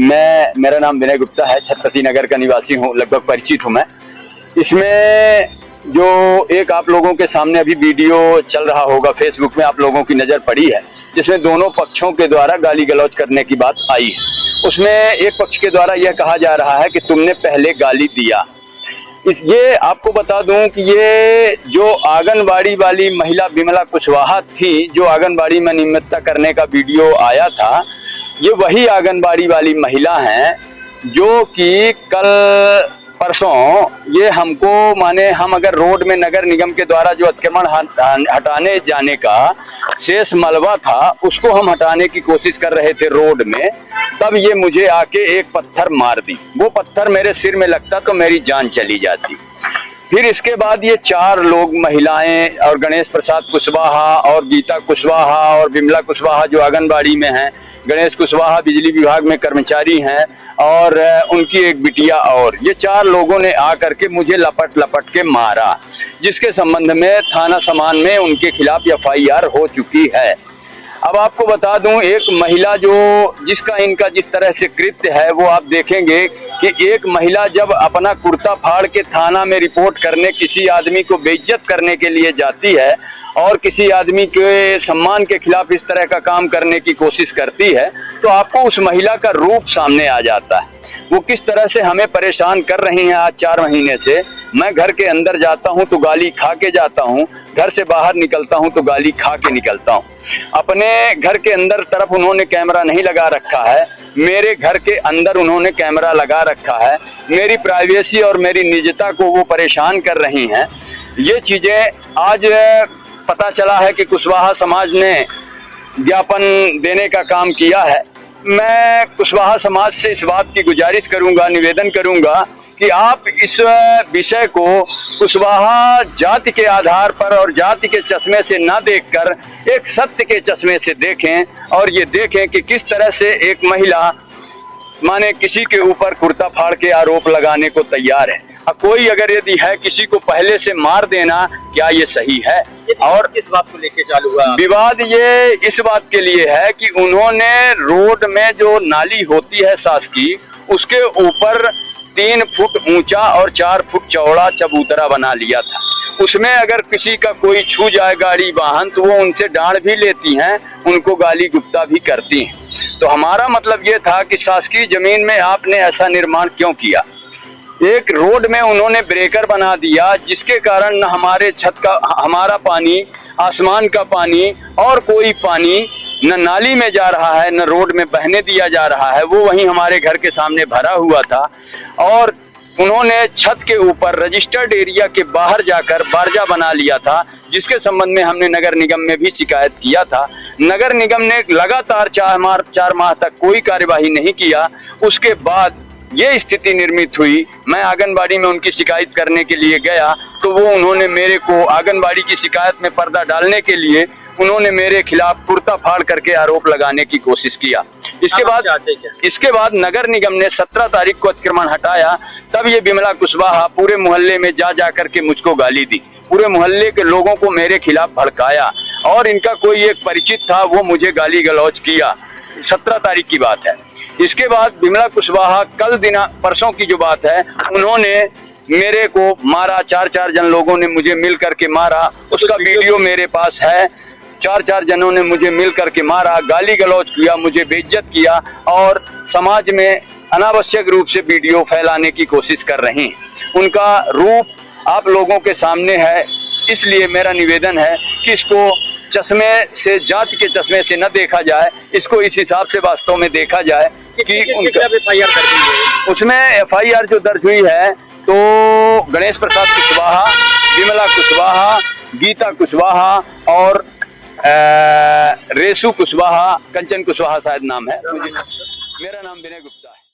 मेरा नाम विनय गुप्ता है, छत्रपति नगर का निवासी हूँ, लगभग परिचित हूँ मैं। इसमें जो एक आप लोगों के सामने अभी वीडियो चल रहा होगा, फेसबुक में आप लोगों की नज़र पड़ी है, जिसमें दोनों पक्षों के द्वारा गाली गलौज करने की बात आई है। उसमें एक पक्ष के द्वारा यह कहा जा रहा है कि तुमने पहले गाली दिया। ये आपको बता दूं कि ये जो आंगनबाड़ी वाली महिला विमला कुशवाहा थी, जो आंगनबाड़ी में नियमितता करने का वीडियो आया था, ये वही आंगनबाड़ी वाली महिला हैं जो कि कल परसों ये हमको माने हम अगर रोड में नगर निगम के द्वारा जो अतिक्रमण हटाने जाने का शेष मलबा था उसको हम हटाने की कोशिश कर रहे थे रोड में, तब ये मुझे आके एक पत्थर मार दी। वो पत्थर मेरे सिर में लगता तो मेरी जान चली जाती। फिर इसके बाद ये 4 लोग, महिलाएं और गणेश प्रसाद कुशवाहा और गीता कुशवाहा और विमला कुशवाहा जो आंगनबाड़ी में हैं, गणेश कुशवाहा बिजली विभाग में कर्मचारी हैं और उनकी एक बिटिया, और ये 4 लोगों ने आकर के मुझे लपट लपट के मारा, जिसके संबंध में थाना समान में उनके खिलाफ FIR हो चुकी है। अब आपको बता दूं, एक महिला जिसका इनका जिस तरह से कृत्य है वो आप देखेंगे कि एक महिला जब अपना कुर्ता फाड़ के थाना में रिपोर्ट करने किसी आदमी को बेइज्जत करने के लिए जाती है और किसी आदमी के सम्मान के खिलाफ इस तरह का काम करने की कोशिश करती है, तो आपको उस महिला का रूप सामने आ जाता है। वो किस तरह से हमें परेशान कर रही हैं। आज 4 महीने से मैं घर के अंदर जाता हूं तो गाली खा के जाता हूं, घर से बाहर निकलता हूं तो गाली खा के निकलता हूं। अपने घर के अंदर तरफ उन्होंने कैमरा नहीं लगा रखा है, मेरे घर के अंदर उन्होंने कैमरा लगा रखा है। मेरी प्राइवेसी और मेरी निजता को वो परेशान कर रही हैं। ये चीजें आज पता चला है कि कुशवाहा समाज ने ज्ञापन देने का काम किया है। मैं कुशवाहा समाज से इस बात की गुजारिश करूंगा, निवेदन करूंगा कि आप इस विषय को कुशवाहा जाति के आधार पर और जाति के चश्मे से ना देखकर एक सत्य के चश्मे से देखें और ये देखें कि किस तरह से एक महिला माने किसी के ऊपर कुर्ता फाड़ के आरोप लगाने को तैयार है। कोई अगर यदि है किसी को पहले से मार देना, क्या ये सही है? और इस बात को लेके चालू हुआ विवाद ये इस बात के लिए है कि उन्होंने रोड में जो नाली होती है शासकीय, उसके ऊपर 3 फुट ऊंचा और 4 फुट चौड़ा चबूतरा बना लिया था। उसमें अगर किसी का कोई छू जाए गाड़ी वाहन तो वो उनसे डांट भी लेती हैं, उनको गाली गुप्ता भी करती हैं। तो हमारा मतलब ये था कि शासकीय जमीन में आपने ऐसा निर्माण क्यों किया? एक रोड में उन्होंने ब्रेकर बना दिया, जिसके कारण न हमारे छत का हमारा पानी, आसमान का पानी और कोई पानी न नाली में जा रहा है, न रोड में बहने दिया जा रहा है। वो वहीं हमारे घर के सामने भरा हुआ था। और उन्होंने छत के ऊपर रजिस्टर्ड एरिया के बाहर जाकर बारजा बना लिया था, जिसके संबंध में हमने नगर निगम में भी शिकायत किया था। नगर निगम ने लगातार 4 माह तक कोई कार्यवाही नहीं किया। उसके बाद ये स्थिति निर्मित हुई। मैं आंगनबाड़ी में उनकी शिकायत करने के लिए गया तो वो उन्होंने मेरे को आंगनबाड़ी की शिकायत में पर्दा डालने के लिए उन्होंने मेरे खिलाफ कुर्ता फाड़ करके आरोप लगाने की कोशिश किया। इसके बाद नगर निगम ने 17 तारीख को अतिक्रमण हटाया। तब ये विमला कुशवाहा पूरे मोहल्ले में जा करके मुझको गाली दी, पूरे मोहल्ले के लोगों को मेरे खिलाफ भड़काया और इनका कोई एक परिचित था, वो मुझे गाली गलौज किया। 17 तारीख की बात है। इसके बाद विमला कुशवाहा कल परसों की जो बात है, उन्होंने मेरे को मारा। 4 जन लोगों ने मुझे मिल करके मारा। उसका वीडियो मेरे पास है। 4 जनों ने मुझे मिल करके मारा, गाली गलौज किया, मुझे बेइज्जत किया और समाज में अनावश्यक रूप से वीडियो फैलाने की कोशिश कर रहे हैं। उनका रूप आप लोगों के सामने है, इसलिए मेरा निवेदन है कि इसको चश्मे से, जाति के चश्मे से न देखा जाए, इसको इस हिसाब से वास्तव में देखा जाए कि उनका FIR कर दी है। उसमें FIR जो दर्ज हुई है तो गणेश प्रसाद कुशवाहा, विमला कुशवाहा, गीता कुशवाहा और रेसू कुशवाहा, कंचन कुशवाहा शायद नाम है। मेरा नाम विनय गुप्ता।